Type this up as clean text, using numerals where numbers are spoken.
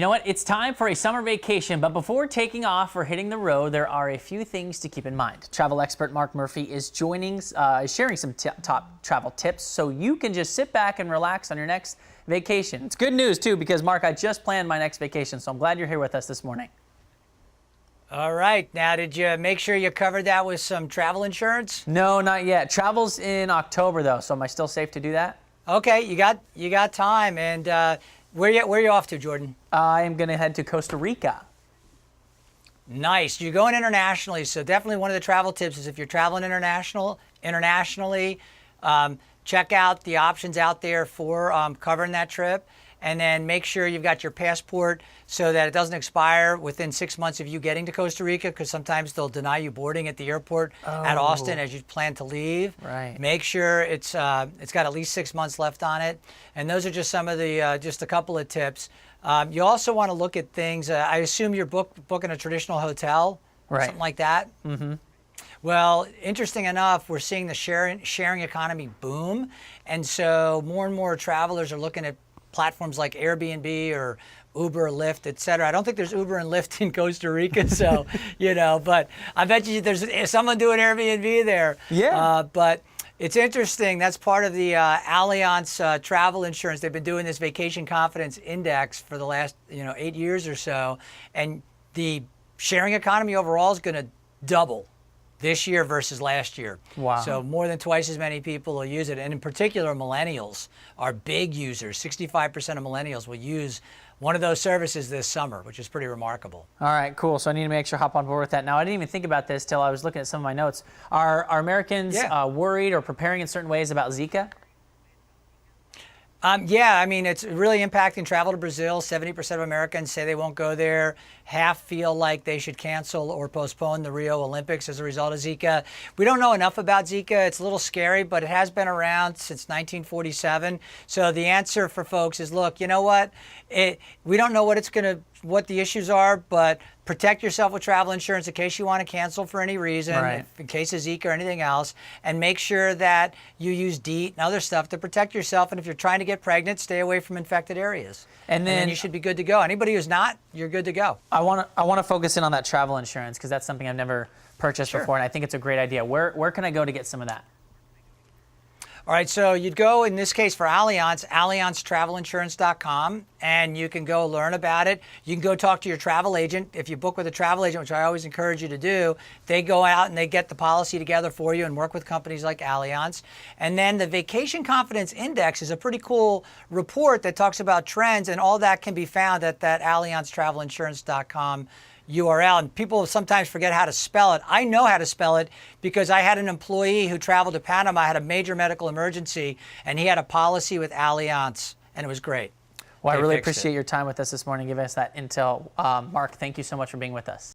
You know what? It's time for a summer vacation, but before taking off or hitting the road, there are a few things to keep in mind. Travel expert Mark Murphy is sharing some top travel tips so you can just sit back and relax on your next vacation. It's good news, too, because, Mark, I just planned my next vacation, so I'm glad you're here with us this morning. All right. Now, did you make sure you covered that with some travel insurance? No, not yet. Travel's in October, though, so am I still safe to do that? Okay, you got time. And where you off to, Jordan? I am going to head to Costa Rica. Nice. You're going internationally, so definitely one of the travel tips is if you're traveling internationally, check out the options out there for covering that trip. And then make sure you've got your passport so that it doesn't expire within 6 months of you getting to Costa Rica, because sometimes they'll deny you boarding at the airport at Austin as you plan to leave. Right. Make sure it's got at least 6 months left on it. And those are just some of the, just a couple of tips. You also want to look at things. I assume you're booking a traditional hotel, or something like that. Mm-hmm. Well, interesting enough, we're seeing the sharing economy boom. And so more and more travelers are looking at platforms like Airbnb or Uber, Lyft, et cetera. I don't think there's Uber and Lyft in Costa Rica, so, but I bet you there's someone doing Airbnb there. Yeah. But it's interesting. That's part of the Allianz travel insurance. They've been doing this Vacation Confidence Index for the last, 8 years or so. And the sharing economy overall is going to double this year versus last year. Wow. So more than twice as many people will use it. And in particular, millennials are big users. 65% of millennials will use one of those services this summer, which is pretty remarkable. All right, cool. So I need to make sure I hop on board with that. Now, I didn't even think about this till I was looking at some of my notes. Are Americans worried or preparing in certain ways about Zika? Yeah, I mean, it's really impacting travel to Brazil. 70% of Americans say they won't go there. Half feel like they should cancel or postpone the Rio Olympics as a result of Zika. We don't know enough about Zika. It's a little scary, but it has been around since 1947. So the answer for folks is, look, you know what? We don't know what the issues are, but protect yourself with travel insurance in case you want to cancel for any reason, in case of Zika or anything else, and make sure that you use DEET and other stuff to protect yourself. And if you're trying to get pregnant, stay away from infected areas. And then you should be good to go. Anybody who's not, you're good to go. I want to focus in on that travel insurance because that's something I've never purchased before, and I think it's a great idea. Where can I go to get some of that? All right, so you'd go, in this case for Allianz, AllianzTravelInsurance.com, and you can go learn about it. You can go talk to your travel agent. If you book with a travel agent, which I always encourage you to do, they go out and they get the policy together for you and work with companies like Allianz. And then the Vacation Confidence Index is a pretty cool report that talks about trends, and all that can be found at that AllianzTravelInsurance.com URL. And people sometimes forget how to spell it. I know how to spell it because I had an employee who traveled to Panama, had a major medical emergency, and he had a policy with Allianz, and it was great. Well, I really appreciate your time with us this morning, giving us that intel. Mark, thank you so much for being with us.